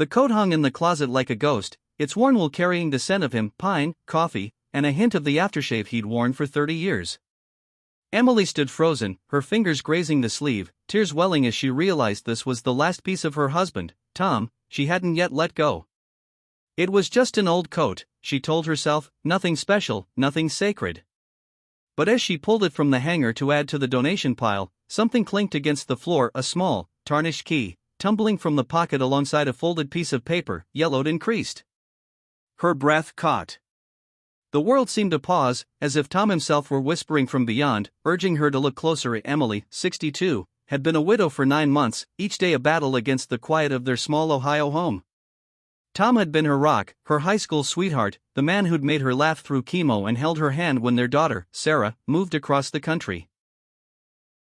The coat hung in the closet like a ghost, its worn wool carrying the scent of him, pine, coffee, and a hint of the aftershave he'd worn for 30 years. Emily stood frozen, her fingers grazing the sleeve, tears welling as she realized this was the last piece of her husband, Tom, she hadn't yet let go. It was just an old coat, she told herself, nothing special, nothing sacred. But as she pulled it from the hanger to add to the donation pile, something clinked against the floor, a small, tarnished key, tumbling from the pocket alongside a folded piece of paper, yellowed and creased. Her breath caught. The world seemed to pause, as if Tom himself were whispering from beyond, urging her to look closer. Emily, 62, had been a widow for 9 months, each day a battle against the quiet of their small Ohio home. Tom had been her rock, her high school sweetheart, the man who'd made her laugh through chemo and held her hand when their daughter, Sarah, moved across the country.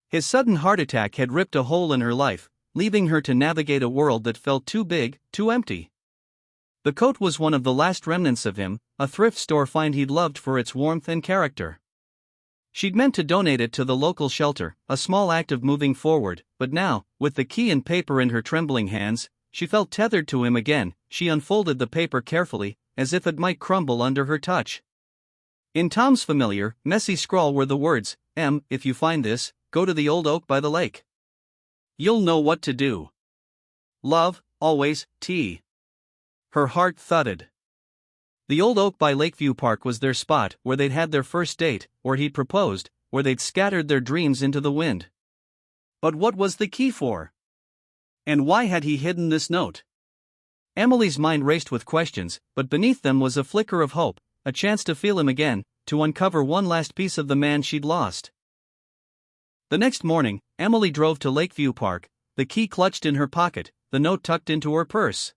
His sudden heart attack had ripped a hole in her life, leaving her to navigate a world that felt too big, too empty. The coat was one of the last remnants of him, a thrift store find he'd loved for its warmth and character. She'd meant to donate it to the local shelter, a small act of moving forward, but now, with the key and paper in her trembling hands, she felt tethered to him again. She unfolded the paper carefully, as if it might crumble under her touch. In Tom's familiar, messy scrawl were the words, if you find this, go to the old oak by the lake. You'll know what to do. Love, always, T. Her heart thudded. The old oak by Lakeview Park was their spot, where they'd had their first date, where he'd proposed, where they'd scattered their dreams into the wind. But what was the key for? And why had he hidden this note? Emily's mind raced with questions, but beneath them was a flicker of hope, a chance to feel him again, to uncover one last piece of the man she'd lost. The next morning, Emily drove to Lakeview Park, the key clutched in her pocket, the note tucked into her purse.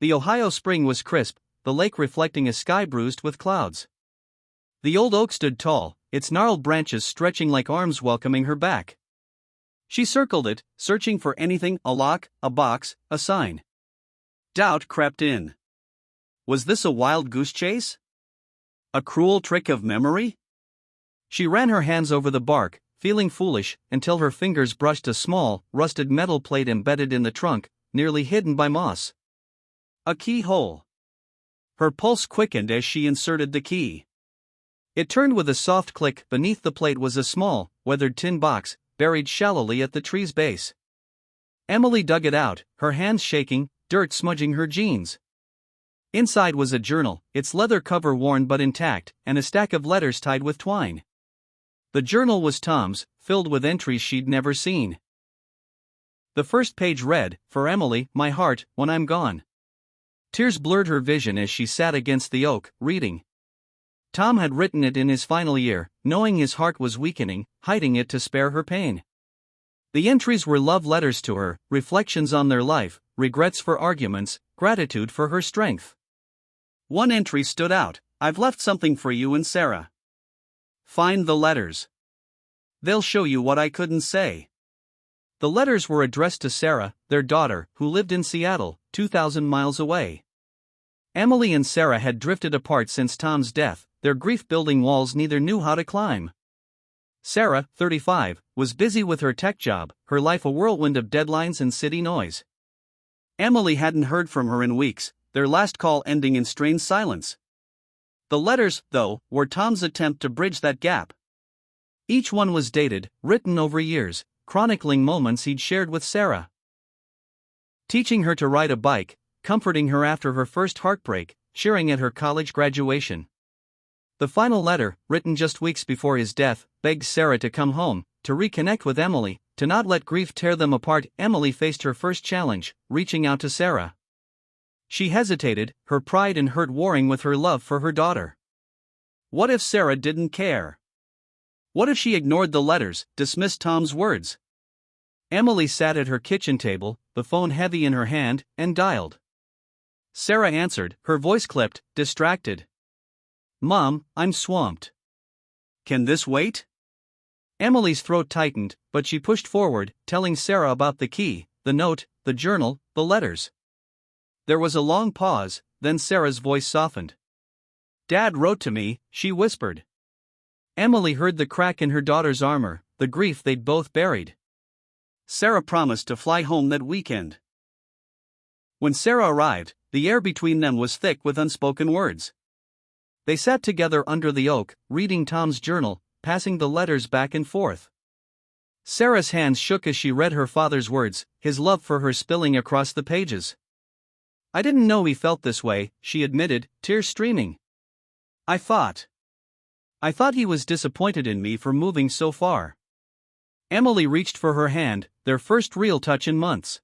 The Ohio spring was crisp, the lake reflecting a sky bruised with clouds. The old oak stood tall, its gnarled branches stretching like arms welcoming her back. She circled it, searching for anything, a lock, a box, a sign. Doubt crept in. Was this a wild goose chase? A cruel trick of memory? She ran her hands over the bark, feeling foolish, until her fingers brushed a small, rusted metal plate embedded in the trunk, nearly hidden by moss. A keyhole. Her pulse quickened as she inserted the key. It turned with a soft click. Beneath the plate was a small, weathered tin box, buried shallowly at the tree's base. Emily dug it out, her hands shaking, dirt smudging her jeans. Inside was a journal, its leather cover worn but intact, and a stack of letters tied with twine. The journal was Tom's, filled with entries she'd never seen. The first page read, "For Emily, my heart, when I'm gone." Tears blurred her vision as she sat against the oak, reading. Tom had written it in his final year, knowing his heart was weakening, hiding it to spare her pain. The entries were love letters to her, reflections on their life, regrets for arguments, gratitude for her strength. One entry stood out, "I've left something for you and Sarah. Find the letters. They'll show you what I couldn't say." The letters were addressed to Sarah, their daughter, who lived in Seattle, 2,000 miles away. Emily and Sarah had drifted apart since Tom's death, their grief building walls neither knew how to climb. Sarah, 35, was busy with her tech job, her life a whirlwind of deadlines and city noise. Emily hadn't heard from her in weeks, their last call ending in strained silence. The letters, though, were Tom's attempt to bridge that gap. Each one was dated, written over years, chronicling moments he'd shared with Sarah. Teaching her to ride a bike, comforting her after her first heartbreak, cheering at her college graduation. The final letter, written just weeks before his death, begged Sarah to come home, to reconnect with Emily, to not let grief tear them apart. Emily faced her first challenge, reaching out to Sarah. She hesitated, her pride and hurt warring with her love for her daughter. What if Sarah didn't care? What if she ignored the letters, dismissed Tom's words? Emily sat at her kitchen table, the phone heavy in her hand, and dialed. Sarah answered, her voice clipped, distracted. "Mom, I'm swamped. Can this wait?" Emily's throat tightened, but she pushed forward, telling Sarah about the key, the note, the journal, the letters. There was a long pause, then Sarah's voice softened. "Dad wrote to me," she whispered. Emily heard the crack in her daughter's armor, the grief they'd both buried. Sarah promised to fly home that weekend. When Sarah arrived, the air between them was thick with unspoken words. They sat together under the oak, reading Tom's journal, passing the letters back and forth. Sarah's hands shook as she read her father's words, his love for her spilling across the pages. "I didn't know he felt this way," she admitted, tears streaming. I thought he was disappointed in me for moving so far." Emily reached for her hand, their first real touch in months.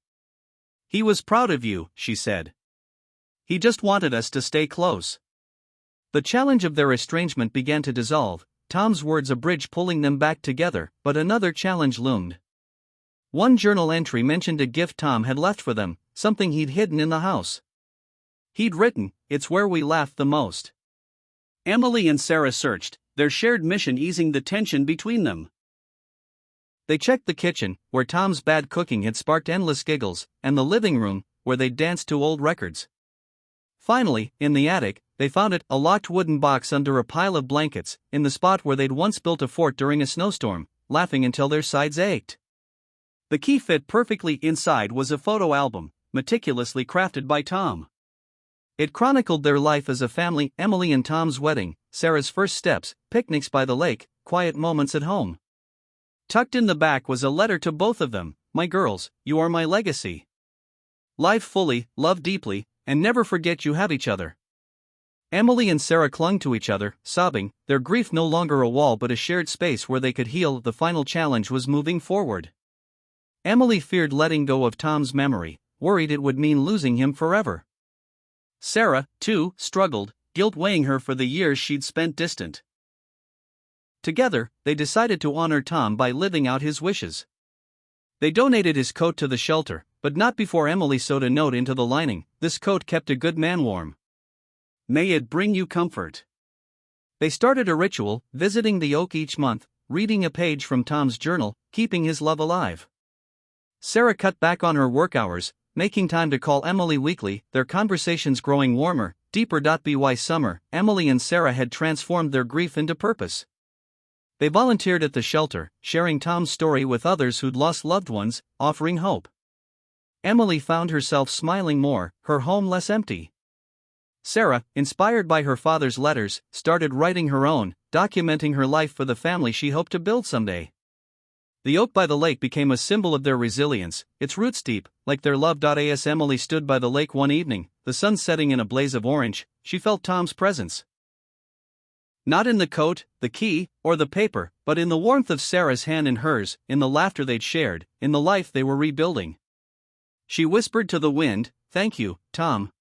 "He was proud of you," she said. "He just wanted us to stay close." The challenge of their estrangement began to dissolve, Tom's words a bridge pulling them back together, but another challenge loomed. One journal entry mentioned a gift Tom had left for them, something he'd hidden in the house. He'd written, "It's where we laughed the most." Emily and Sarah searched, their shared mission easing the tension between them. They checked the kitchen, where Tom's bad cooking had sparked endless giggles, and the living room, where they'd danced to old records. Finally, in the attic, they found a locked wooden box under a pile of blankets, in the spot where they'd once built a fort during a snowstorm, laughing until their sides ached. The key fit perfectly. Inside was a photo album, meticulously crafted by Tom. It chronicled their life as a family: Emily and Tom's wedding, Sarah's first steps, picnics by the lake, quiet moments at home. Tucked in the back was a letter to both of them: "My girls, you are my legacy. Live fully, love deeply, and never forget you have each other." Emily and Sarah clung to each other, sobbing, their grief no longer a wall but a shared space where they could heal. The final challenge was moving forward. Emily feared letting go of Tom's memory, worried it would mean losing him forever. Sarah, too, struggled, guilt weighing her for the years she'd spent distant. Together, they decided to honor Tom by living out his wishes. They donated his coat to the shelter, but not before Emily sewed a note into the lining: "This coat kept a good man warm. May it bring you comfort." They started a ritual, visiting the oak each month, reading a page from Tom's journal, keeping his love alive. Sarah cut back on her work hours, making time to call Emily weekly, their conversations growing warmer, deeper. By summer, Emily and Sarah had transformed their grief into purpose. They volunteered at the shelter, sharing Tom's story with others who'd lost loved ones, offering hope. Emily found herself smiling more, her home less empty. Sarah, inspired by her father's letters, started writing her own, documenting her life for the family she hoped to build someday. The oak by the lake became a symbol of their resilience, its roots deep, like their love. As Emily stood by the lake one evening, the sun setting in a blaze of orange, she felt Tom's presence. Not in the coat, the key, or the paper, but in the warmth of Sarah's hand in hers, in the laughter they'd shared, in the life they were rebuilding. She whispered to the wind, "Thank you, Tom."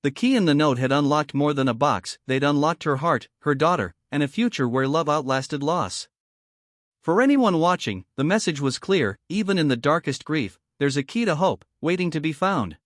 The key in the note had unlocked more than a box. They'd unlocked her heart, her daughter, and a future where love outlasted loss. For anyone watching, the message was clear: even in the darkest grief, there's a key to hope, waiting to be found.